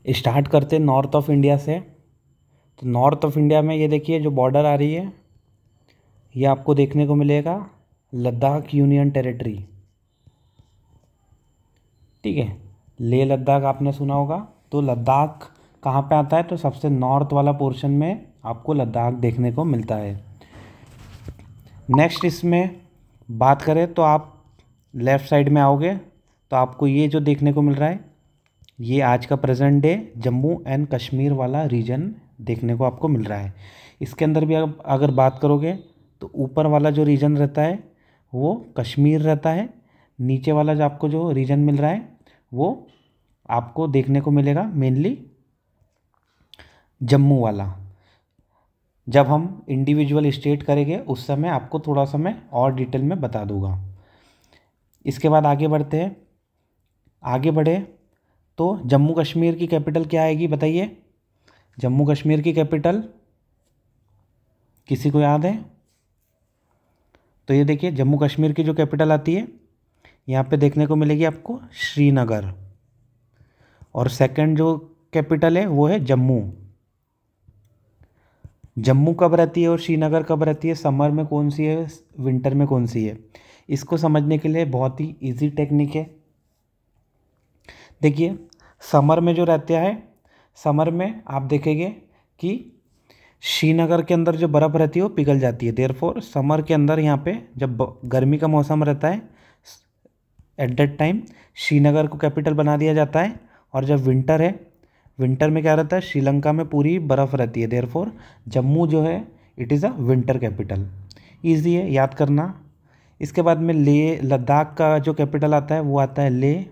Start करते हैं north of India से। तो नॉर्थ ऑफ इंडिया में ये देखिए जो बॉर्डर आ रही है, ये आपको देखने को मिलेगा लद्दाख यूनियन टेरिटरी। ठीक है, लेह लद्दाख आपने सुना होगा। तो लद्दाख कहाँ पे आता है? तो सबसे नॉर्थ वाला पोर्शन में आपको लद्दाख देखने को मिलता है। नेक्स्ट इसमें बात करें तो आप लेफ़्ट साइड में आओगे तो आपको ये जो देखने को मिल रहा है, ये आज का present day Jammu and Kashmir वाला रीजन देखने को आपको मिल रहा है। इसके अंदर भी अगर बात करोगे तो ऊपर वाला जो रीजन रहता है वो कश्मीर रहता है, नीचे वाला जो आपको जो रीजन मिल रहा है वो आपको देखने को मिलेगा मेनली जम्मू वाला। जब हम इंडिविजुअल स्टेट करेंगे उस समय आपको थोड़ा सा मैं और डिटेल में बता दूंगा। इसके बाद आगे बढ़ते हैं। आगे बढ़े तो जम्मू कश्मीर की कैपिटल क्या आएगी बताइए? जम्मू कश्मीर की कैपिटल किसी को याद है? तो ये देखिए जम्मू कश्मीर की जो कैपिटल आती है यहाँ पे देखने को मिलेगी आपको श्रीनगर, और सेकंड जो कैपिटल है वो है जम्मू। जम्मू कब रहती है और श्रीनगर कब रहती है? समर में कौन सी है, विंटर में कौन सी है? इसको समझने के लिए बहुत ही इजी टेक्निक है। देखिए समर में जो रहता है, समर में आप देखेंगे कि श्रीनगर के अंदर जो बर्फ़ रहती है वो पिघल जाती है। देयरफॉर समर के अंदर यहाँ पे जब गर्मी का मौसम रहता है एट दैट टाइम श्रीनगर को कैपिटल बना दिया जाता है। और जब विंटर है, विंटर में क्या रहता है? श्रीलंका में पूरी बर्फ़ रहती है। देयरफॉर जम्मू जो है it is a winter capital. Easy है याद करना। इसके बाद में लेह लद्दाख का जो कैपिटल आता है वो आता है लेह।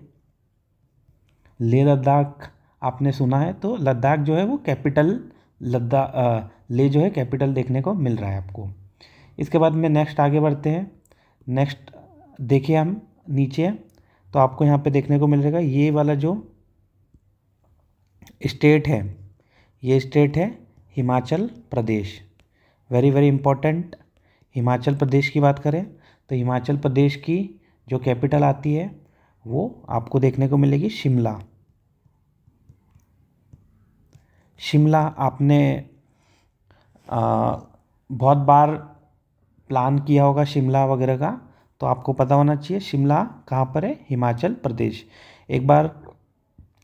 लेह लद्दाख आपने सुना है, तो लद्दाख जो है वो कैपिटल लेह जो है कैपिटल देखने को मिल रहा है आपको। इसके बाद में नेक्स्ट आगे बढ़ते हैं। नेक्स्ट देखिए हम नीचे तो आपको यहाँ पे देखने को मिल जाएगा ये वाला जो स्टेट है, ये स्टेट है Himachal Pradesh. Very very important. Himachal Pradesh की बात करें तो हिमाचल प्रदेश की जो कैपिटल आती है वो आपको देखने को मिलेगी शिमला। शिमला आपने बहुत बार प्लान किया होगा शिमला वगैरह का, तो आपको पता होना चाहिए शिमला कहाँ पर है, हिमाचल प्रदेश। एक बार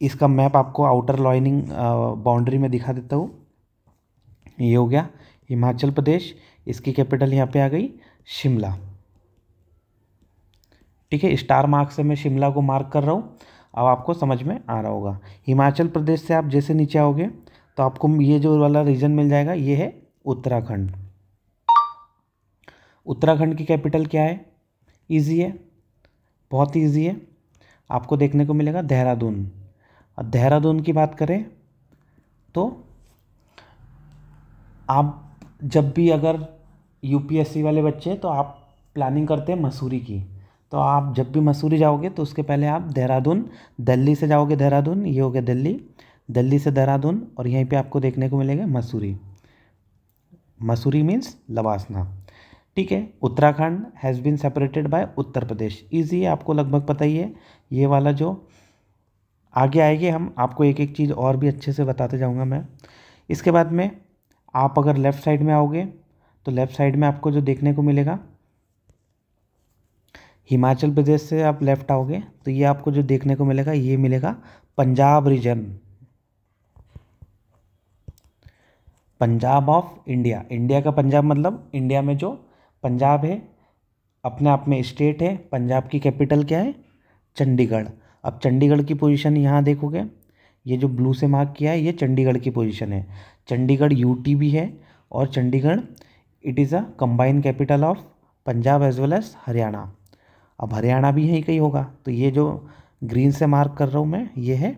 इसका मैप आपको आउटर लाइनिंग बाउंड्री में दिखा देता हूँ। ये हो गया हिमाचल प्रदेश, इसकी कैपिटल यहाँ पे आ गई शिमला। ठीक है, स्टार मार्क से मैं शिमला को मार्क कर रहा हूँ। अब आपको समझ में आ रहा होगा। हिमाचल प्रदेश से आप जैसे नीचे आओगे तो आपको ये जो वाला रीजन मिल जाएगा, ये है उत्तराखंड। उत्तराखंड की कैपिटल क्या है? इजी है, बहुत ही ईजी है। आपको देखने को मिलेगा देहरादून। और देहरादून की बात करें तो आप जब भी अगर यूपीएससी वाले बच्चे तो आप प्लानिंग करते हैं मसूरी की, तो आप जब भी मसूरी जाओगे तो उसके पहले आप देहरादून, दिल्ली से जाओगे देहरादून, ये हो गया दिल्ली, दिल्ली से देहरादून, और यहीं पे आपको देखने को मिलेगा मसूरी। मसूरी मीन्स लवासना। ठीक है, Uttarakhand has been separated by Uttar Pradesh. Easy है, आपको लगभग पता ही है। ये वाला जो आगे आएंगे हम आपको एक एक चीज़ और भी अच्छे से बताते जाऊंगा मैं। इसके बाद में आप अगर लेफ़्ट साइड में आओगे तो लेफ़्ट साइड में आपको जो देखने को मिलेगा, हिमाचल प्रदेश से आप लेफ़्ट आओगे तो ये आपको जो देखने को मिलेगा, ये मिलेगा Punjab region. Punjab of India, India का पंजाब मतलब इंडिया में जो पंजाब है अपने आप में स्टेट है। पंजाब की कैपिटल क्या है? चंडीगढ़। अब चंडीगढ़ की पोजीशन यहाँ देखोगे, ये जो ब्लू से मार्क किया है ये चंडीगढ़ की पोजीशन है। चंडीगढ़ यूटी भी है, और Chandigarh it is a combined capital of Punjab as well as Haryana. अब हरियाणा भी यहीं कहीं होगा, तो ये जो ग्रीन से मार्क कर रहा हूँ मैं, ये है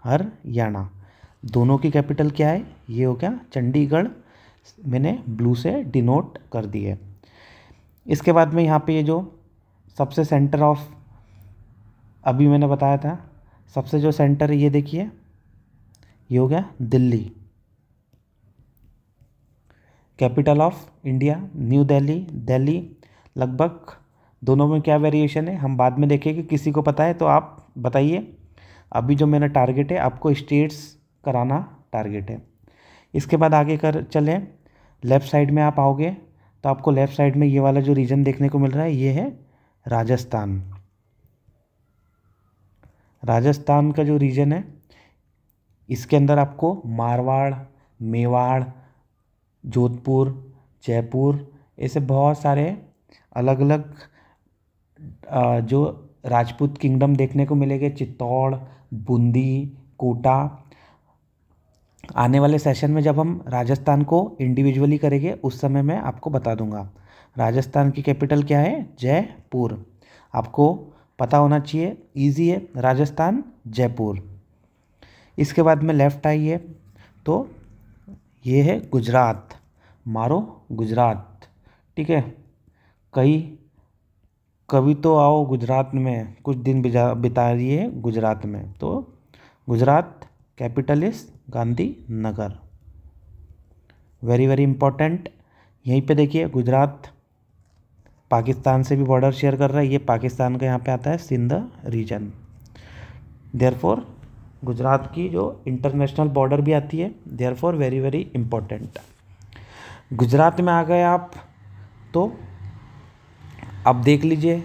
हरियाणा। दोनों की कैपिटल क्या है? ये हो गया चंडीगढ़, मैंने ब्लू से डिनोट कर दी है। इसके बाद में यहाँ पे ये जो सबसे सेंटर ऑफ, अभी मैंने बताया था सबसे जो सेंटर है, ये देखिए ये हो गया Delhi. Capital of India new Delhi, Delhi. लगभग दोनों में क्या वेरिएशन है हम बाद में देखेंगे, किसी को पता है तो आप बताइए। अभी जो मेरा टारगेट है आपको स्टेट्स कराना टारगेट है। इसके बाद आगे कर चलें, लेफ़्ट साइड में आप आओगे तो आपको लेफ़्ट साइड में ये वाला जो रीजन देखने को मिल रहा है, ये है राजस्थान। राजस्थान का जो रीजन है, इसके अंदर आपको मारवाड़, मेवाड़, जोधपुर, जयपुर, ऐसे बहुत सारे अलग अलग जो राजपूत किंगडम देखने को मिलेंगे, चित्तौड़, बूंदी, कोटा। आने वाले सेशन में जब हम राजस्थान को इंडिविजुअली करेंगे उस समय मैं आपको बता दूंगा। राजस्थान की कैपिटल क्या है? जयपुर। आपको पता होना चाहिए, इजी है, राजस्थान जयपुर। इसके बाद में लेफ़्ट आइए तो ये है गुजरात, मारो गुजरात, ठीक है। कभी तो आओ गुजरात में, कुछ दिन बिताइए गुजरात में। तो Gujarat capital is Gandhinagar. Very very important. यहीं पे देखिए गुजरात पाकिस्तान से भी बॉर्डर शेयर कर रहा है, ये पाकिस्तान का यहाँ पे आता है सिंध रीजन। देयरफॉर गुजरात की जो इंटरनेशनल बॉर्डर भी आती है, therefore very very important. Gujarat में आ गए आप तो अब देख लीजिए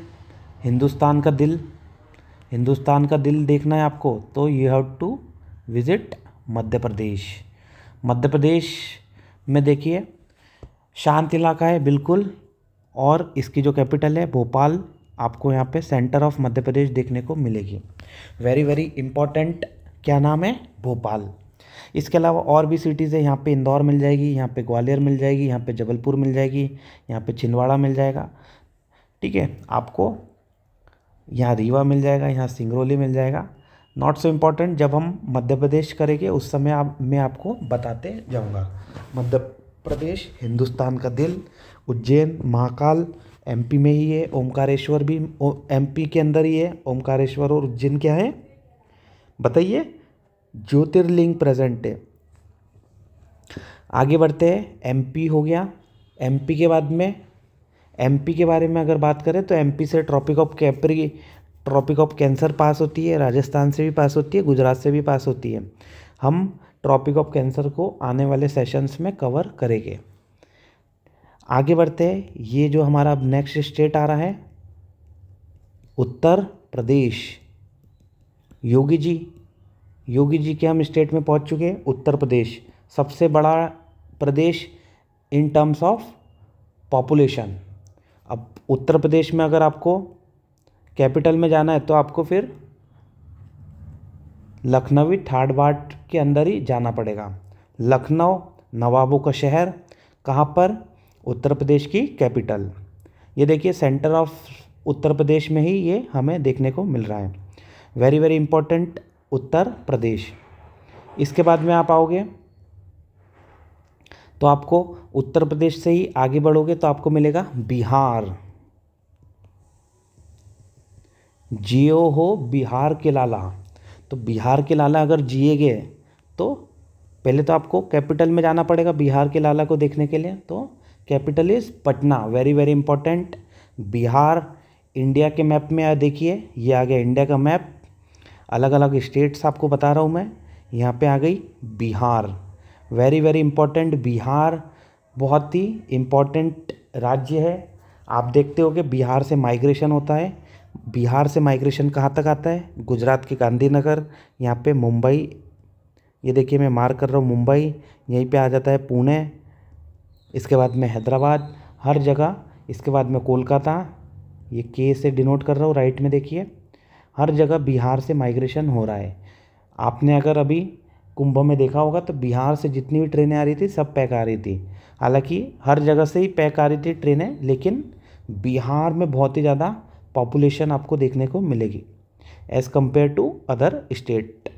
हिंदुस्तान का दिल। हिंदुस्तान का दिल देखना है आपको तो you have to visit Madhya Pradesh. Madhya Pradesh में देखिए शांत इलाका है बिल्कुल, और इसकी जो कैपिटल है भोपाल, आपको यहाँ पे सेंटर ऑफ मध्य प्रदेश देखने को मिलेगी। Very very important. क्या नाम है? भोपाल। इसके अलावा और भी सिटीज़ है, यहाँ पे इंदौर मिल जाएगी, यहाँ पे ग्वालियर मिल जाएगी, यहाँ पे जबलपुर मिल जाएगी, यहाँ पे छिंदवाड़ा मिल जाएगा, ठीक है। आपको यहाँ रीवा मिल जाएगा, यहाँ सिंगरौली मिल जाएगा। नॉट सो इम्पॉर्टेंट, जब हम मध्य प्रदेश करेंगे उस समय मैं आपको बताते जाऊँगा। मध्य प्रदेश हिंदुस्तान का दिल, उज्जैन, महाकाल एमपी में ही है, ओमकारेश्वर भी एमपी के अंदर ही है। ओमकारेश्वर और उज्जैन क्या है बताइए? ज्योतिर्लिंग प्रेजेंट है। आगे बढ़ते हैं, एमपी हो गया। एमपी के बाद में, एमपी के बारे में अगर बात करें तो एमपी से ट्रॉपिक ऑफ कैंसर पास होती है, राजस्थान से भी पास होती है, गुजरात से भी पास होती है। हम ट्रॉपिक ऑफ कैंसर को आने वाले सेशंस में कवर करेंगे। आगे बढ़ते हैं, ये जो हमारा अब नेक्स्ट स्टेट आ रहा है उत्तर प्रदेश। योगी जी के हम स्टेट में पहुंच चुके हैं। उत्तर प्रदेश सबसे बड़ा प्रदेश इन टर्म्स ऑफ पॉपुलेशन। अब उत्तर प्रदेश में अगर आपको कैपिटल में जाना है तो आपको फिर लखनवी ठाठ के अंदर ही जाना पड़ेगा। लखनऊ नवाबों का शहर, कहाँ पर? उत्तर प्रदेश की कैपिटल। ये देखिए सेंटर ऑफ उत्तर प्रदेश में ही ये हमें देखने को मिल रहा है। Very very important Uttar Pradesh. इसके बाद में आप आओगे तो आपको उत्तर प्रदेश से ही आगे बढ़ोगे तो आपको मिलेगा बिहार। जियो हो बिहार के लाला। तो बिहार के लाला अगर जिएगे तो पहले तो आपको कैपिटल में जाना पड़ेगा बिहार के लाला को देखने के लिए। तो capital is Patna. Very very important. Bihar India के मैप में देखिए, ये आ गया इंडिया का मैप। अलग अलग स्टेट्स आपको बता रहा हूँ मैं, यहाँ पे आ गई Bihar. Very very important. Bihar बहुत ही इम्पॉर्टेंट राज्य है। आप देखते हो कि बिहार से माइग्रेशन होता है। बिहार से माइग्रेशन कहाँ तक आता है? गुजरात के गांधीनगर, यहाँ पे मुंबई, ये देखिए मैं मार्क कर रहा हूँ मुंबई, यहीं पे आ जाता है पुणे, इसके बाद में हैदराबाद, हर जगह। इसके बाद में कोलकाता, ये के से डिनोट कर रहा हूँ राइट में देखिए। हर जगह बिहार से माइग्रेशन हो रहा है। आपने अगर अभी कुंभ में देखा होगा तो बिहार से जितनी भी ट्रेनें आ रही थी सब पैक आ रही थी। हालांकि हर जगह से ही पैक आ रही थी ट्रेनें, लेकिन बिहार में बहुत ही ज़्यादा पॉपुलेशन आपको देखने को मिलेगी as compare to other state.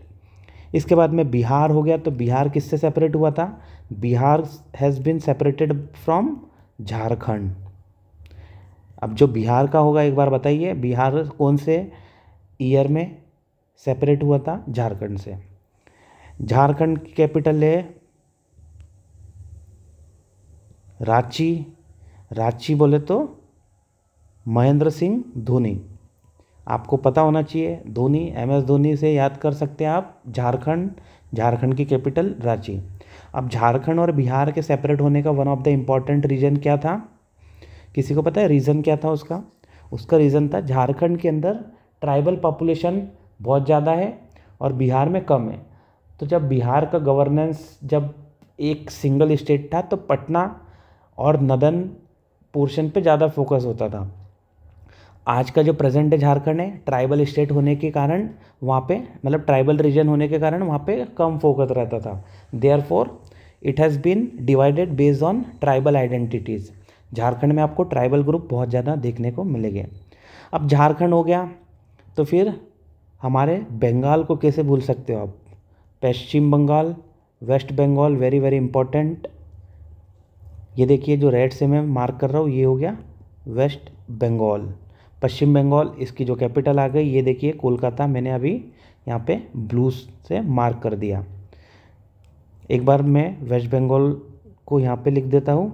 इसके बाद में बिहार हो गया, तो बिहार किससे सेपरेट हुआ था? Bihar has been separated from Jharkhand. अब जो बिहार का होगा एक बार बताइए, बिहार कौन से ईयर में सेपरेट हुआ था? झारखंड से। झारखंड की कैपिटल है रांची। रांची बोले तो महेंद्र सिंह धोनी। आपको पता होना चाहिए, धोनी, MS धोनी से याद कर सकते हैं आप झारखंड, झारखंड की कैपिटल रांची। अब झारखंड और बिहार के सेपरेट होने का one of the important reason क्या था, किसी को पता है रीज़न क्या था उसका? उसका रीज़न था झारखंड के अंदर ट्राइबल पॉपुलेशन बहुत ज़्यादा है और बिहार में कम है। तो जब बिहार का गवर्नेंस जब एक सिंगल स्टेट था तो पटना और नदन पोर्शन पे ज़्यादा फोकस होता था। आज का जो प्रेजेंट है झारखंड है, ट्राइबल स्टेट होने के कारण वहाँ पे मतलब ट्राइबल रीजन होने के कारण वहाँ पे कम फोकस रहता था। Therefore it has been divided based on tribal identities. Jharkhand में आपको ट्राइबल ग्रुप बहुत ज़्यादा देखने को मिलेंगे। अब झारखंड हो गया तो फिर हमारे बंगाल को कैसे भूल सकते हो आप? Paschim Bengal, west Bengal, very very important. ये देखिए जो रेड से मैं मार्क कर रहा हूँ ये हो गया वेस्ट बंगाल। पश्चिम बंगाल, इसकी जो कैपिटल आ गई ये देखिए कोलकाता, मैंने अभी यहाँ पे ब्लू से मार्क कर दिया। एक बार मैं वेस्ट बंगाल को यहाँ पे लिख देता हूँ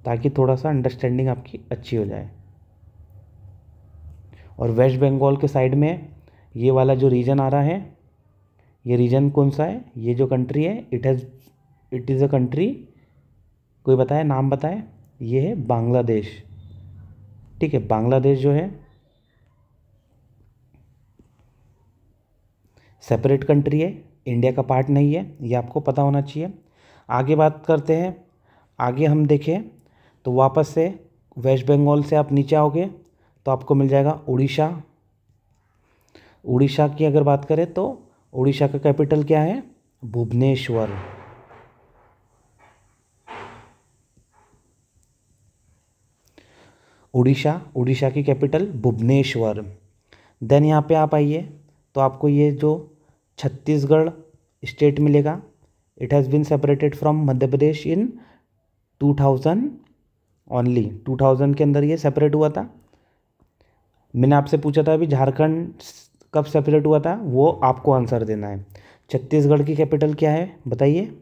ताकि थोड़ा सा अंडरस्टैंडिंग आपकी अच्छी हो जाए। और वेस्ट बंगाल के साइड में ये वाला जो रीजन आ रहा है, ये रीजन कौन सा है? ये जो कंट्री है इट इज़ अ कंट्री, कोई बताए, नाम बताए? ये है बांग्लादेश। ठीक है, बांग्लादेश जो है सेपरेट कंट्री है, इंडिया का पार्ट नहीं है, ये आपको पता होना चाहिए। आगे बात करते हैं, आगे हम देखें तो वापस से वेस्ट बंगाल से आप नीचे आओगे तो आपको मिल जाएगा उड़ीसा। उड़ीसा की अगर बात करें तो उड़ीसा का कैपिटल क्या है? भुवनेश्वर। उड़ीसा की कैपिटल भुवनेश्वर। देन यहाँ पे आप आइए तो आपको ये जो छत्तीसगढ़ स्टेट मिलेगा। It has been separated from Madhya Pradesh in 2000 only. 2000 के अंदर ये सेपरेट हुआ था। मैंने आपसे पूछा था अभी झारखंड कब सेपरेट हुआ था, वो आपको आंसर देना है। छत्तीसगढ़ की कैपिटल क्या है बताइए?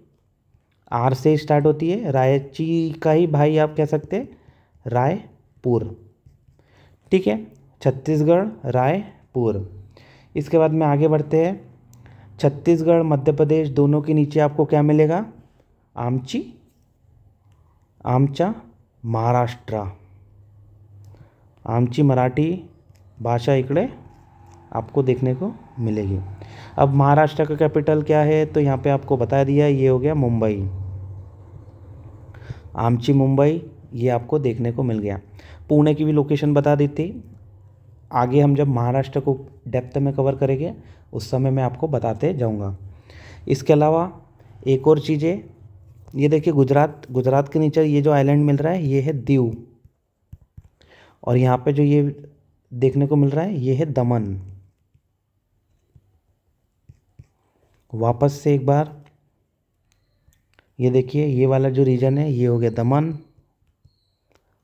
आर से स्टार्ट होती है, रायची का ही भाई आप कह सकते हैं, रायपुर। ठीक है, छत्तीसगढ़ रायपुर। इसके बाद में आगे बढ़ते हैं। छत्तीसगढ़ मध्य प्रदेश दोनों के नीचे आपको क्या मिलेगा? आमचा महाराष्ट्र। आमची मराठी भाषा इकडे आपको देखने को मिलेगी। अब महाराष्ट्र का कैपिटल क्या है तो यहाँ पे आपको बता दिया, ये हो गया मुंबई। आमची मुंबई ये आपको देखने को मिल गया। पुणे की भी लोकेशन बता दी थी। आगे हम जब महाराष्ट्र को डेप्थ में कवर करेंगे उस समय मैं आपको बताते जाऊंगा। इसके अलावा एक और चीज़ें, ये देखिए गुजरात के नीचे ये जो आइलैंड मिल रहा है ये है दीव, और यहाँ पे जो ये देखने को मिल रहा है ये है दमन। वापस से एक बार ये देखिए ये वाला जो रीजन है ये हो गया दमन,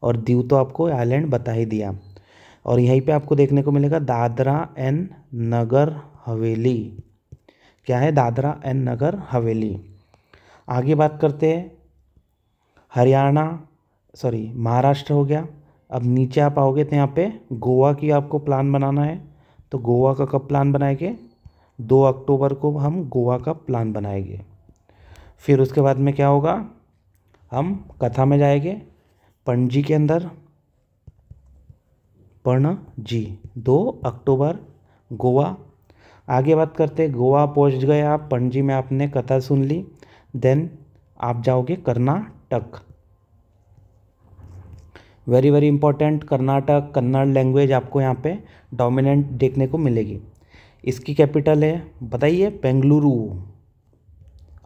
और दीव तो आपको आइलैंड बता ही दिया। और यहीं पे आपको देखने को मिलेगा दादरा एंड नगर हवेली। क्या है? दादरा एंड नगर हवेली। आगे बात करते हैं महाराष्ट्र हो गया। अब नीचे आप आओगे तो यहाँ पे गोवा की आपको प्लान बनाना है। तो गोवा का कब प्लान बनाएंगे? 2 अक्टूबर को हम गोवा का प्लान बनाएंगे। फिर उसके बाद में क्या होगा? हम कथा में जाएंगे पणजी के अंदर, पणजी 2 अक्टूबर गोवा। आगे बात करते हैं, गोवा पहुंच गए आप, पणजी में आपने कथा सुन ली, देन आप जाओगे Karnataka. Very very important, Karnataka Kannada language आपको यहाँ पे डोमिनेंट देखने को मिलेगी। इसकी कैपिटल है बताइए? बेंगलुरु।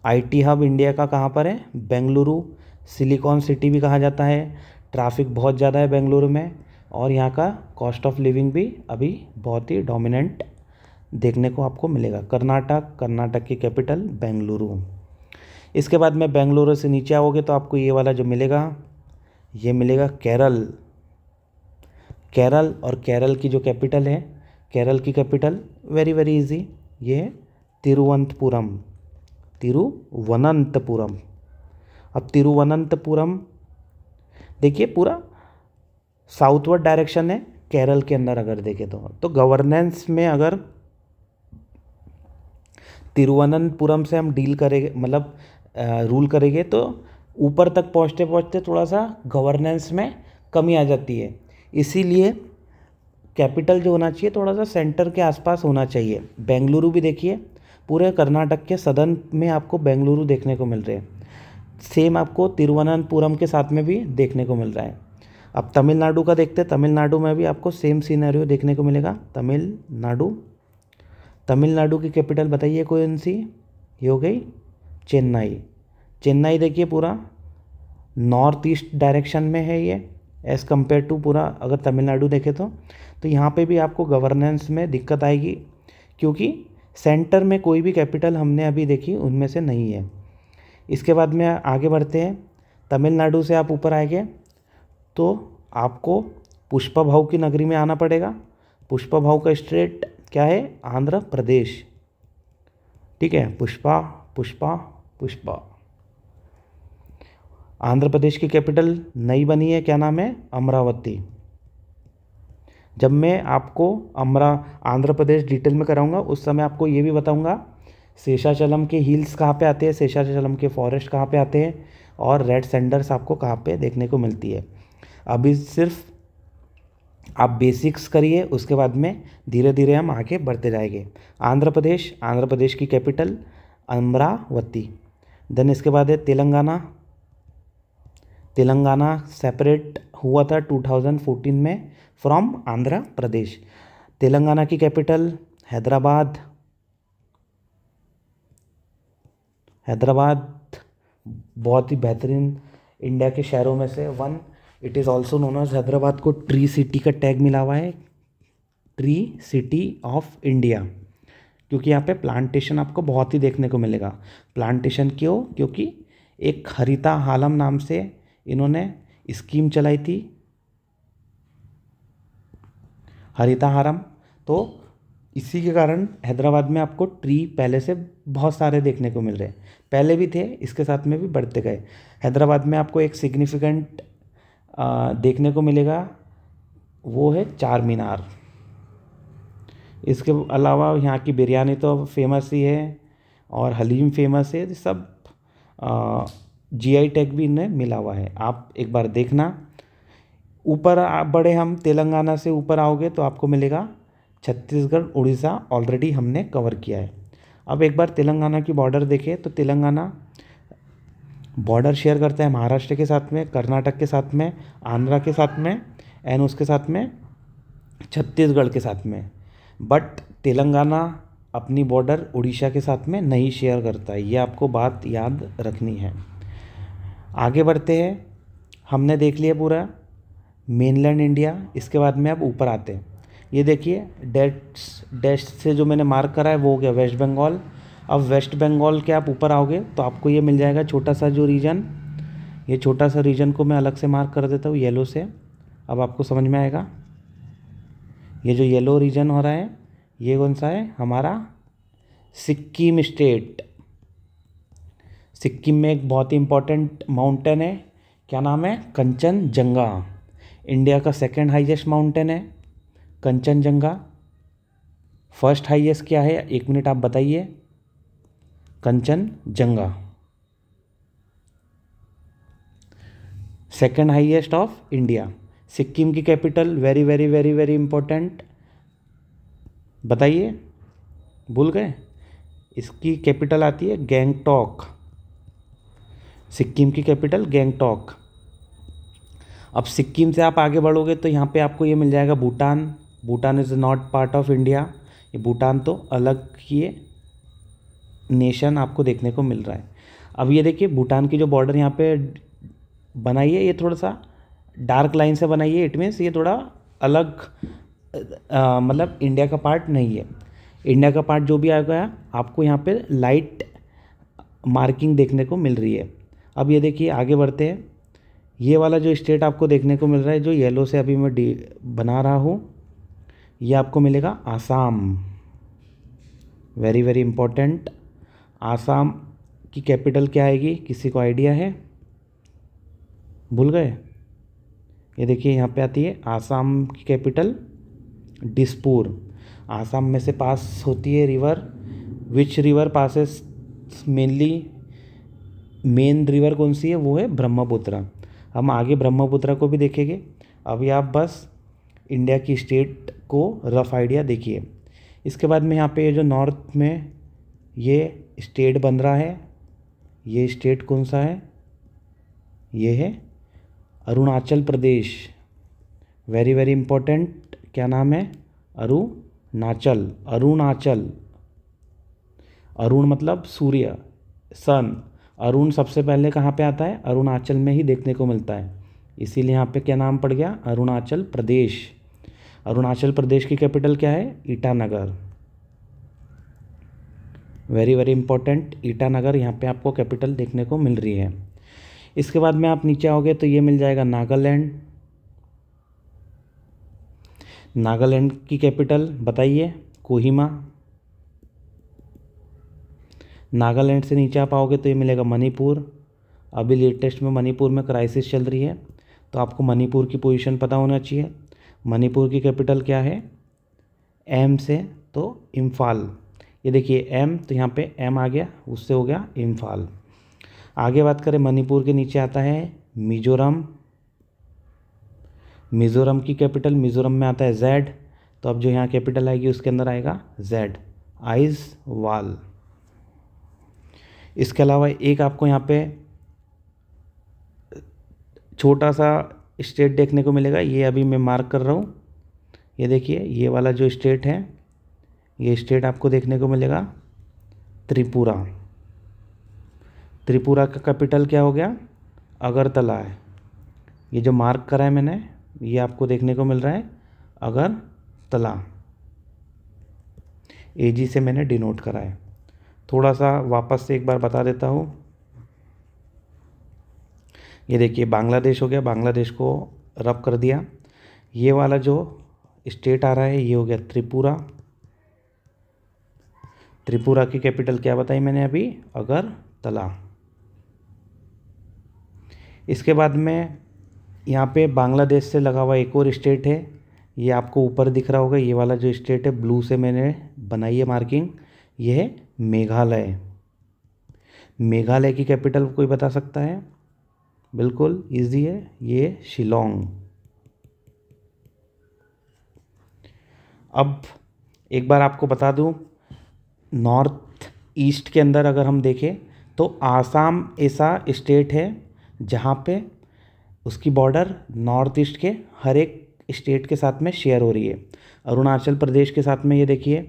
IT हब इंडिया का कहाँ पर है? बेंगलुरु। सिलिकॉन सिटी भी कहा जाता है। ट्रैफिक बहुत ज़्यादा है बेंगलुरु में, और यहाँ का कॉस्ट ऑफ लिविंग भी अभी बहुत ही डोमिनेंट देखने को आपको मिलेगा। कर्नाटक की कैपिटल बेंगलुरु। इसके बाद में बेंगलुरु से नीचे आओगे तो आपको ये वाला जो मिलेगा ये मिलेगा केरल। और केरल की जो कैपिटल है, केरल की कैपिटल वेरी वेरी इजी, ये है तिरुवनंतपुरम। अब तिरुवनंतपुरम देखिए पूरा साउथवर्ड डायरेक्शन है, केरल के अंदर अगर देखें तो गवर्नेंस में अगर तिरुवनंतपुरम से हम डील करेंगे, मतलब रूल करेंगे, तो ऊपर तक पहुँचते पहुँचते थोड़ा सा गवर्नेंस में कमी आ जाती है। इसीलिए कैपिटल जो होना चाहिए थोड़ा सा सेंटर के आसपास होना चाहिए। बेंगलुरु भी देखिए, पूरे कर्नाटक के सदर्न में आपको बेंगलुरु देखने को मिल रहे हैं। सेम आपको तिरुवनंतपुरम के साथ में भी देखने को मिल रहा है। अब तमिलनाडु का देखते हैं। तमिलनाडु में भी आपको सेम सिनेरियो देखने को मिलेगा। तमिलनाडु की कैपिटल बताइए कौन सी? ये हो गई चेन्नई। चेन्नई देखिए पूरा नॉर्थ ईस्ट डायरेक्शन में है ये, एज़ कम्पेयर टू पूरा अगर तमिलनाडु देखें तो यहाँ पे भी आपको गवर्नेंस में दिक्कत आएगी, क्योंकि सेंटर में कोई भी कैपिटल हमने अभी देखी उनमें से नहीं है। इसके बाद में आगे बढ़ते हैं। तमिलनाडु से आप ऊपर आएंगे तो आपको पुष्पभाऊ की नगरी में आना पड़ेगा। पुष्पभाऊ का स्टेट क्या है? आंध्र प्रदेश। ठीक है, पुष्पा पुष्पा पुष्पा। आंध्र प्रदेश की कैपिटल नई बनी है, क्या नाम है? अमरावती। जब मैं आपको आंध्र प्रदेश डिटेल में कराऊंगा उस समय आपको ये भी बताऊंगा शेषाचलम के हिल्स कहाँ पे आते हैं, शेषाचलम के फॉरेस्ट कहाँ पे आते हैं, और रेड सैंडर्स आपको कहाँ पे देखने को मिलती है। अभी सिर्फ आप बेसिक्स करिए, उसके बाद में धीरे धीरे हम आगे बढ़ते जाएंगे। आंध्र प्रदेश की कैपिटल अमरावती। देन इसके बाद है तेलंगाना सेपरेट हुआ था 2014 में फ्रॉम आंध्र प्रदेश। तेलंगाना की कैपिटल हैदराबाद बहुत ही बेहतरीन इंडिया के शहरों में से one. It is also known as Hyderabad को ट्री सिटी का टैग मिला हुआ है, ट्री सिटी ऑफ इंडिया, क्योंकि यहाँ पे प्लांटेशन आपको बहुत ही देखने को मिलेगा। प्लांटेशन क्यों? क्योंकि एक हरिता हालम नाम से इन्होंने स्कीम चलाई थी, हरिताहारम। तो इसी के कारण हैदराबाद में आपको ट्री पहले से बहुत सारे देखने को मिल रहे हैं। पहले भी थे, इसके साथ में भी बढ़ते गए। हैदराबाद में आपको एक सिग्निफिकेंट देखने को मिलेगा, वो है चार मीनार। इसके अलावा यहाँ की बिरयानी तो फेमस ही है और हलीम फेमस है। सब जीआई टैग भी इन्हें मिला हुआ है। आप एक बार देखना। ऊपर बढ़े हम, तेलंगाना से ऊपर आओगे तो आपको मिलेगा छत्तीसगढ़, उड़ीसा ऑलरेडी हमने कवर किया है। अब एक बार तेलंगाना की बॉर्डर देखें तो तेलंगाना बॉर्डर शेयर करता है महाराष्ट्र के साथ में, कर्नाटक के साथ में, आंध्रा के साथ में, एंड उसके साथ में छत्तीसगढ़ के साथ में। बट तेलंगाना अपनी बॉर्डर उड़ीसा के साथ में नहीं शेयर करता है, ये आपको बात याद रखनी है। आगे बढ़ते हैं। हमने देख लिया पूरा मेनलैंड इंडिया। इसके बाद में अब ऊपर आते हैं। ये देखिए डैश से जो मैंने मार्क करा है वो हो गया वेस्ट बंगाल। अब वेस्ट बंगाल के आप ऊपर आओगे तो आपको ये मिल जाएगा छोटा सा जो रीजन, ये छोटा सा रीजन को मैं अलग से मार्क कर देता हूँ येलो से। अब आपको समझ में आएगा ये जो येलो रीजन हो रहा है ये कौन सा है? हमारा सिक्किम स्टेट। सिक्किम में एक बहुत ही इम्पोर्टेंट माउंटेन है, क्या नाम है? कंचनजंगा। इंडिया का सेकंड हाईएस्ट माउंटेन है कंचनजंगा। फर्स्ट हाईएस्ट क्या है? एक मिनट आप बताइए। Kanchenjunga second highest of India. Sikkim की capital very very very very important, बताइए, भूल गए? इसकी कैपिटल आती है गैंगटॉक। सिक्किम की कैपिटल गैंगटॉक। अब सिक्किम से आप आगे बढ़ोगे तो यहाँ पे आपको ये मिल जाएगा Bhutan. Bhutan is not part of India. ये भूटान तो अलग ही नेशन आपको देखने को मिल रहा है। अब ये देखिए भूटान की जो बॉर्डर यहाँ पे बनाई है ये थोड़ा सा डार्क लाइन से बनाई है। इट मीन्स ये थोड़ा अलग मतलब इंडिया का पार्ट नहीं है। इंडिया का पार्ट जो भी आ गया आपको यहाँ पे लाइट मार्किंग देखने को मिल रही है। अब ये देखिए आगे बढ़ते हैं। ये वाला जो स्टेट आपको देखने को मिल रहा है जो येलो से अभी मैं बना रहा हूँ, ये आपको मिलेगा Assam. Very very important. Assam की कैपिटल क्या आएगी? किसी को आइडिया है? भूल गए? ये देखिए यहाँ पे आती है आसाम की कैपिटल दिसपुर। आसाम में से पास होती है river, which river passes mainly, main river कौन सी है, वो है ब्रह्मपुत्र। हम आगे ब्रह्मपुत्र को भी देखेंगे। अभी आप बस इंडिया की स्टेट को रफ आइडिया देखिए। इसके बाद में यहाँ पे ये जो नॉर्थ में ये स्टेट बन रहा है, ये स्टेट कौन सा है, ये है Arunachal Pradesh. Very very important, क्या नाम है, अरुणाचल। अरुणाचल, अरुण मतलब सूर्य, सन। अरुण सबसे पहले कहाँ पे आता है, अरुणाचल में ही देखने को मिलता है, इसीलिए यहाँ पे क्या नाम पड़ गया, अरुणाचल प्रदेश। अरुणाचल प्रदेश की कैपिटल क्या है, Itanagar. Very very important, Itanagar यहाँ पे आपको कैपिटल देखने को मिल रही है। इसके बाद में आप नीचे आओगे तो ये मिल जाएगा नागालैंड। नागालैंड की कैपिटल बताइए, कोहिमा। नागालैंड से नीचे आप आओगे तो ये मिलेगा मणिपुर। अभी लेटेस्ट में मणिपुर में क्राइसिस चल रही है, तो आपको मणिपुर की पोजीशन पता होना चाहिए। मणिपुर की कैपिटल क्या है, एम से तो इम्फाल। ये देखिए एम, तो यहाँ पे एम आ गया, उससे हो गया इम्फाल। आगे बात करें, मणिपुर के नीचे आता है मिजोरम। मिजोरम की कैपिटल, मिजोरम में आता है जेड, तो अब जो यहाँ कैपिटल आएगी उसके अंदर आएगा जेड, आइज वाल। इसके अलावा एक आपको यहाँ पे छोटा सा स्टेट देखने को मिलेगा, ये अभी मैं मार्क कर रहा हूँ। ये देखिए ये वाला जो स्टेट है, ये स्टेट आपको देखने को मिलेगा त्रिपुरा। त्रिपुरा का कैपिटल क्या हो गया, अगरतला है। ये जो मार्क करा है मैंने, ये आपको देखने को मिल रहा है अगरतला, एजी से मैंने डिनोट करा है। थोड़ा सा वापस से एक बार बता देता हूँ। ये देखिए बांग्लादेश हो गया, बांग्लादेश को रब कर दिया। ये वाला जो स्टेट आ रहा है ये हो गया त्रिपुरा। त्रिपुरा की कैपिटल क्या बताई मैंने अभी, अगरतला। इसके बाद में यहाँ पे बांग्लादेश से लगा हुआ एक और स्टेट है, ये आपको ऊपर दिख रहा होगा। ये वाला जो स्टेट है ब्लू से मैंने बनाई है मार्किंग, ये है मेघालय। मेघालय की कैपिटल कोई बता सकता है, बिल्कुल इजी है, ये शिलोंग। अब एक बार आपको बता दूं, नॉर्थ ईस्ट के अंदर अगर हम देखें तो आसाम ऐसा स्टेट है जहाँ पे उसकी बॉर्डर नॉर्थ ईस्ट के हर एक स्टेट के साथ में शेयर हो रही है। अरुणाचल प्रदेश के साथ में ये देखिए,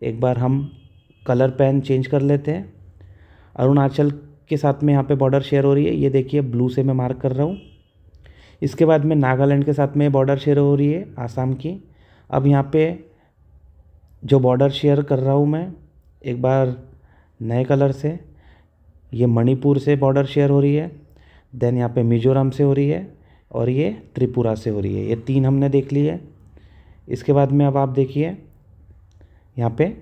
एक बार हम कलर पेन चेंज कर लेते हैं। अरुणाचल के साथ में यहाँ पे बॉर्डर शेयर हो रही है, ये देखिए ब्लू से मैं मार्क कर रहा हूँ। इसके बाद में नागालैंड के साथ में बॉर्डर शेयर हो रही है आसाम की। अब यहाँ पे जो बॉर्डर शेयर कर रहा हूँ मैं एक बार नए कलर से, ये मणिपुर से बॉर्डर शेयर हो रही है, देन यहाँ पे मिजोरम से हो रही है, और ये त्रिपुरा से हो रही है। ये तीन हमने देख ली है। इसके बाद में अब आप देखिए यहाँ पे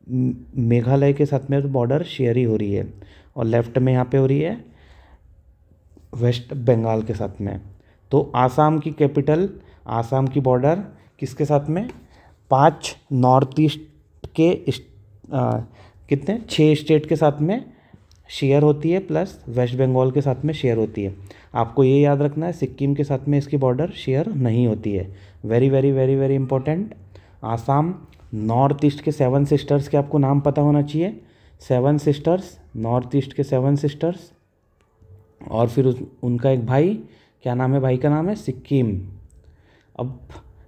मेघालय के साथ में बॉर्डर शेयर ही हो रही है, और लेफ्ट में यहाँ पे हो रही है वेस्ट बंगाल के साथ में। तो आसाम की कैपिटल, आसाम की बॉर्डर किसके साथ में, 5 नॉर्थ ईस्ट के कितने 6 स्टेट के साथ में शेयर होती है, प्लस वेस्ट बंगाल के साथ में शेयर होती है। आपको ये याद रखना है, सिक्किम के साथ में इसकी बॉर्डर शेयर नहीं होती है। Very very very very important. Assam north east के 7 सिस्टर्स के आपको नाम पता होना चाहिए। 7 सिस्टर्स, नॉर्थ ईस्ट के 7 सिस्टर्स, और फिर उनका एक भाई, क्या नाम है भाई का नाम है, सिक्किम। अब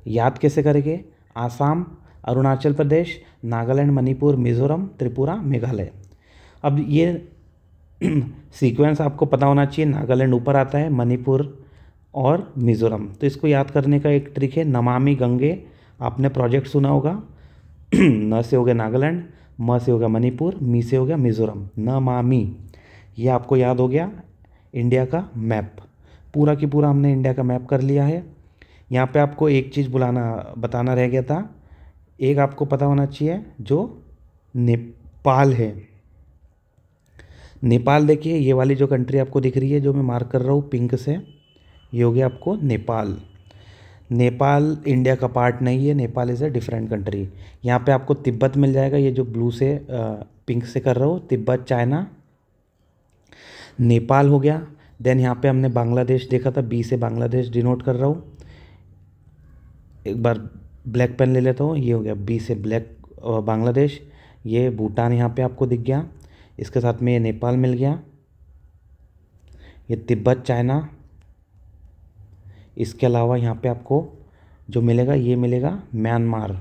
याद कैसे करेंगे, आसाम, अरुणाचल प्रदेश, नागालैंड, मणिपुर, मिजोरम, त्रिपुरा, मेघालय। अब ये सीक्वेंस आपको पता होना चाहिए। नागालैंड ऊपर आता है, मणिपुर और मिजोरम। तो इसको याद करने का एक ट्रिक है, नमामि गंगे। आपने प्रोजेक्ट सुना होगा। न से हो गया नागालैंड, म से हो गया मणिपुर, मी से हो गया मिजोरम, नमामि। ये आपको याद हो गया इंडिया का मैप। पूरा की पूरा हमने इंडिया का मैप कर लिया है। यहाँ पे आपको एक चीज़ बताना रह गया था। एक आपको पता होना चाहिए, जो नेपाल है। नेपाल देखिए, ये वाली जो कंट्री आपको दिख रही है, जो मैं मार्क कर रहा हूँ पिंक से, ये हो गया आपको नेपाल। नेपाल इंडिया का पार्ट नहीं है, Nepal is a different country. यहाँ पे आपको तिब्बत मिल जाएगा, ये जो ब्लू से पिंक से कर रहा हूँ, तिब्बत, चाइना, नेपाल हो गया। देन यहाँ पे हमने बांग्लादेश देखा था, बी से बांग्लादेश डिनोट कर रहा हूँ। एक बार ब्लैक पेन ले लेता हूँ, ये हो गया बी से ब्लैक बांग्लादेश। ये भूटान यहाँ पे आपको दिख गया, इसके साथ में ये नेपाल मिल गया, ये तिब्बत, चाइना। इसके अलावा यहाँ पे आपको जो मिलेगा ये मिलेगा म्यांमार।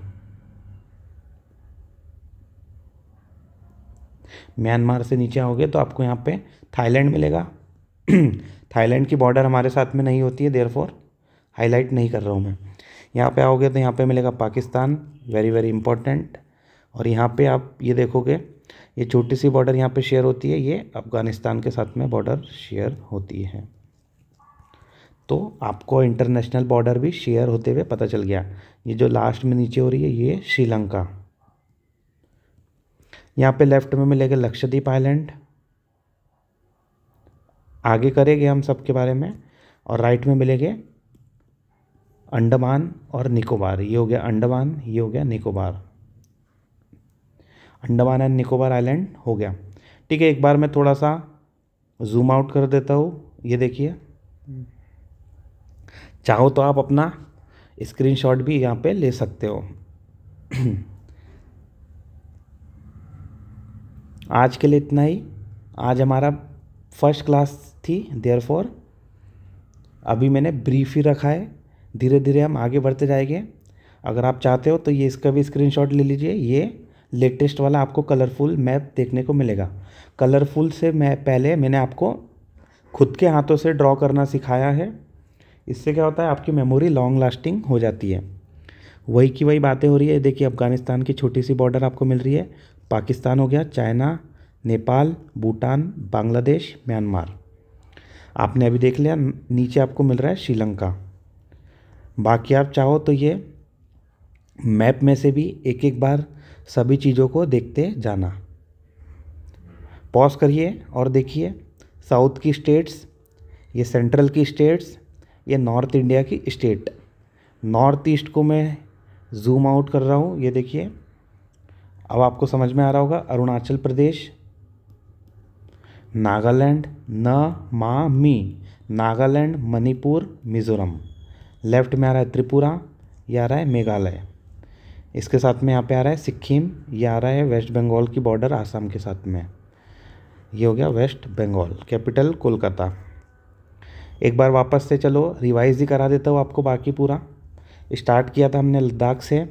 म्यांमार से नीचे आओगे तो आपको यहाँ पे थाईलैंड मिलेगा। थाईलैंड की बॉर्डर हमारे साथ में नहीं होती है, देयरफॉर हाईलाइट नहीं कर रहा हूँ मैं। यहाँ पे आओगे तो यहाँ पे मिलेगा पाकिस्तान, वेरी वेरी इंपॉर्टेंट। और यहाँ पे आप ये देखोगे, ये छोटी सी बॉर्डर यहाँ पे शेयर होती है, ये अफ़गानिस्तान के साथ में बॉर्डर शेयर होती है। तो आपको इंटरनेशनल बॉर्डर भी शेयर होते हुए पता चल गया। ये जो लास्ट में नीचे हो रही है ये श्रीलंका। यहाँ पे लेफ्ट में मिलेगा लक्षद्वीप आइलैंड, आगे करेंगे हम सबके बारे में। और राइट में मिलेंगे अंडमान और निकोबार। ये हो गया अंडमान, ये हो गया निकोबार। अंडमान एंड निकोबार आइलैंड हो गया। ठीक है, एक बार मैं थोड़ा सा जूम आउट कर देता हूँ। ये देखिए, चाहो तो आप अपना स्क्रीनशॉट भी यहाँ पे ले सकते हो। आज के लिए इतना ही। आज हमारा फर्स्ट क्लास थी, देयरफॉर अभी मैंने ब्रीफ ही रखा है, धीरे धीरे हम आगे बढ़ते जाएंगे। अगर आप चाहते हो तो ये इसका भी स्क्रीनशॉट ले लीजिए। ये लेटेस्ट वाला आपको कलरफुल मैप देखने को मिलेगा। कलरफुल से मैंने आपको खुद के हाथों से ड्रॉ करना सिखाया है। इससे क्या होता है, आपकी मेमोरी लॉन्ग लास्टिंग हो जाती है। वही की वही बातें हो रही है। देखिए, अफ़गानिस्तान की छोटी सी बॉर्डर आपको मिल रही है, पाकिस्तान हो गया, चाइना, नेपाल, भूटान, बांग्लादेश, म्यांमार आपने अभी देख लिया। नीचे आपको मिल रहा है श्रीलंका। बाकी आप चाहो तो ये मैप में से भी एक एक बार सभी चीज़ों को देखते जाना। पॉज करिए और देखिए, साउथ की स्टेट्स, ये सेंट्रल की स्टेट्स, ये नॉर्थ इंडिया की स्टेट। नॉर्थ ईस्ट को मैं जूम आउट कर रहा हूँ, ये देखिए, अब आपको समझ में आ रहा होगा। अरुणाचल प्रदेश, नागालैंड, नागालैंड, मणिपुर, मिज़ोरम। लेफ्ट में आ रहा है त्रिपुरा, ये आ रहा है मेघालय। इसके साथ में यहाँ पे आ रहा है सिक्किम, ये आ रहा है वेस्ट बंगाल की बॉर्डर आसाम के साथ में। ये हो गया वेस्ट बंगाल। कैपिटल कोलकाता। एक बार वापस से चलो रिवाइज ही करा देता हूँ आपको बाकी पूरा। स्टार्ट किया था हमने लद्दाख से।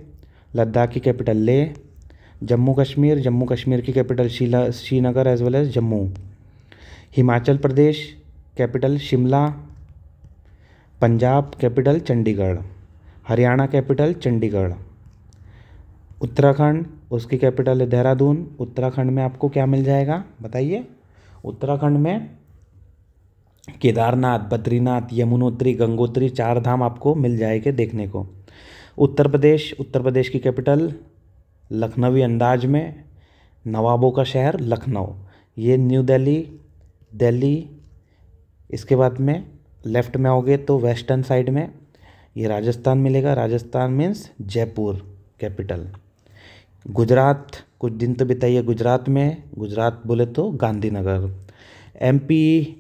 लद्दाख की कैपिटल लेह। जम्मू कश्मीर की capital Srinagar as well as Jammu. Himachal Pradesh capital Shimla. Punjab capital Chandigarh. Haryana capital Chandigarh. Uttarakhand, उसकी कैपिटल है देहरादून। उत्तराखंड में आपको क्या मिल जाएगा बताइए? उत्तराखंड में केदारनाथ, बद्रीनाथ, यमुनोत्री, गंगोत्री, 4 धाम आपको मिल जाएंगे देखने को। उत्तर प्रदेश की कैपिटल लखनवी अंदाज में, नवाबों का शहर लखनऊ। ये न्यू दिल्ली। इसके बाद में लेफ़्ट में आओगे तो वेस्टर्न साइड में ये राजस्थान मिलेगा। Rajasthan means Jaipur capital. गुजरात, कुछ दिन तो बिताइए गुजरात में। गुजरात बोले तो गांधीनगर। एमपी,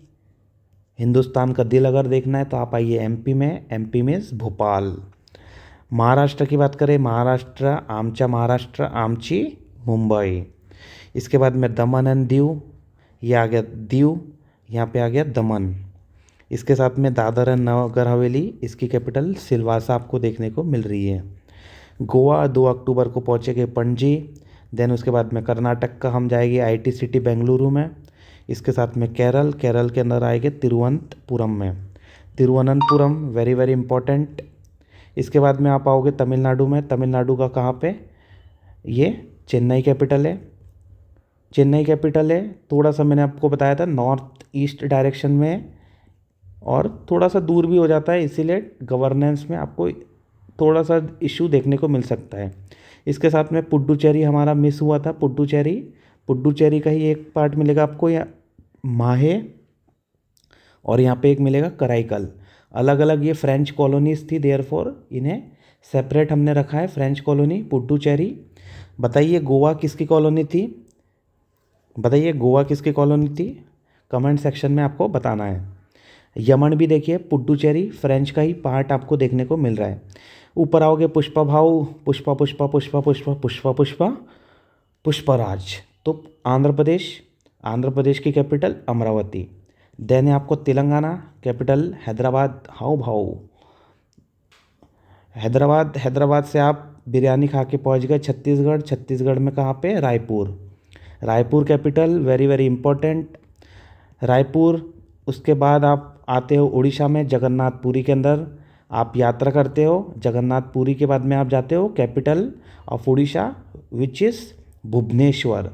हिंदुस्तान का दिल अगर देखना है तो आप आइए एमपी में। MP means Bhopal. महाराष्ट्र की बात करें, महाराष्ट्र, आमची, मुंबई। इसके बाद में दमन एंड दीव, ये आ गया दीव, यहाँ पे आ गया दमन। इसके साथ में दादर एंड नगर हवेली, इसकी कैपिटल सिलवासा आपको देखने को मिल रही है। गोवा 2 अक्टूबर को पहुँचेंगे पणजी। देन उसके बाद में कर्नाटक का हम जाएंगे आईटी सिटी बेंगलुरु में। इसके साथ में केरल के अंदर आएंगे तिरुवनंतपुरम, वेरी वेरी इंपॉर्टेंट। इसके बाद में आप आओगे तमिलनाडु में। तमिलनाडु का कहाँ पे? ये चेन्नई कैपिटल है। थोड़ा सा मैंने आपको बताया था नॉर्थ ईस्ट डायरेक्शन में और थोड़ा सा दूर भी हो जाता है, इसीलिए गवर्नेंस में आपको थोड़ा सा इशू देखने को मिल सकता है। इसके साथ में पुडुचेरी हमारा मिस हुआ था। पुडुचेरी का ही एक पार्ट मिलेगा आपको, या माहे, और यहाँ पे एक मिलेगा कराईकल। अलग अलग ये फ्रेंच कॉलोनीज थी, देयरफॉर इन्हें सेपरेट हमने रखा है। French colony Puducherry. बताइए गोवा किसकी कॉलोनी थी? बताइए गोवा किसकी कॉलोनी थी? कमेंट सेक्शन में आपको बताना है। यमन भी देखिए पुडुचेरी फ्रेंच का ही पार्ट आपको देखने को मिल रहा है। ऊपर आओगे पुष्पा भाऊ, पुष्पा पुष्पा पुष्पा पुष्पा पुष्पा पुष्पा पुष्पराज, तो आंध्र प्रदेश, आंध्र प्रदेश की कैपिटल अमरावती। देन है आपको तेलंगाना, कैपिटल हैदराबाद। हाउ भाऊ हैदराबाद, हैदराबाद से आप बिरयानी खा के पहुंच गए छत्तीसगढ़। छत्तीसगढ़ में कहाँ पे? Raipur. Raipur capital, very very important Raipur. उसके बाद आप आते हो उड़ीसा में जगन्नाथपुरी के अंदर आप यात्रा करते हो। जगन्नाथपुरी के बाद में आप जाते हो capital of Orissa which is Bhubaneswar.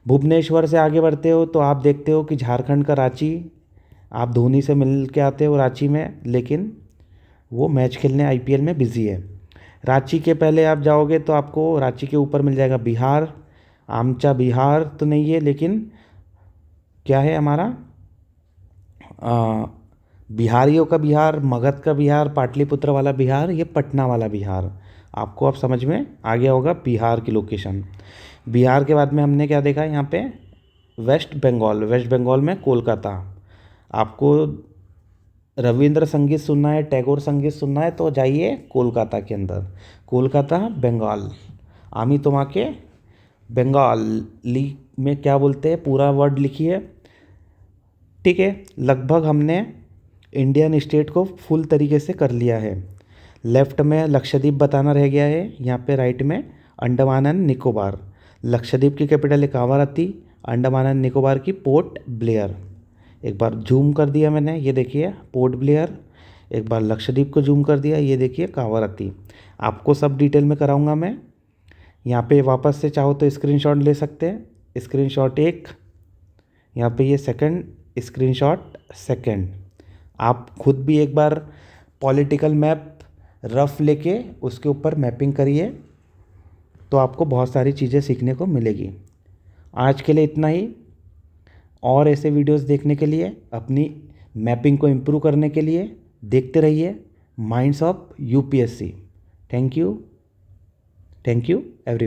Bhubaneswar से आगे बढ़ते हो तो आप देखते हो कि झारखंड का रांची, आप धोनी से मिल के आते हो रांची में, लेकिन वो मैच खेलने आईपीएल में बिजी है। रांची के पहले आप जाओगे तो आपको रांची के ऊपर मिल जाएगा बिहार। आमचा बिहार तो नहीं है, लेकिन क्या है हमारा बिहारियों का बिहार, मगध का बिहार, पाटलिपुत्र वाला बिहार, ये पटना वाला बिहार। आपको अब समझ में आ गया होगा बिहार की लोकेशन। बिहार के बाद में हमने क्या देखा यहाँ पे? वेस्ट बंगाल। वेस्ट बंगाल में कोलकाता। आपको रविंद्र संगीत सुनना है, टैगोर संगीत सुनना है तो जाइए कोलकाता के अंदर। कोलकाता बंगाल। आमी तुम्हाके बंगाली में क्या बोलते हैं, पूरा वर्ड लिखिए। ठीक है, लगभग हमने इंडियन स्टेट को फुल तरीके से कर लिया है। लेफ्ट में लक्षद्वीप बताना रह गया है, यहाँ पे राइट में अंडमान एंड निकोबार। लक्षद्वीप की कैपिटल है कावारत्ती, अंडमान एंड निकोबार की पोर्ट ब्लेयर। एक बार जूम कर दिया मैंने, ये देखिए पोर्ट ब्लेयर। एक बार लक्षद्वीप को जूम कर दिया, ये देखिए कावारत्ती। आपको सब डिटेल में कराऊंगा मैं। यहाँ पे वापस से चाहो तो स्क्रीनशॉट ले सकते हैं। स्क्रीनशॉट एक, यहाँ पे ये सेकंड स्क्रीनशॉट सेकंड। आप खुद भी एक बार पॉलिटिकल मैप रफ लेके उसके ऊपर मैपिंग करिए तो आपको बहुत सारी चीज़ें सीखने को मिलेगी। आज के लिए इतना ही। और ऐसे वीडियोस देखने के लिए, अपनी मैपिंग को इम्प्रूव करने के लिए देखते रहिए minds of UPSC. Thank you every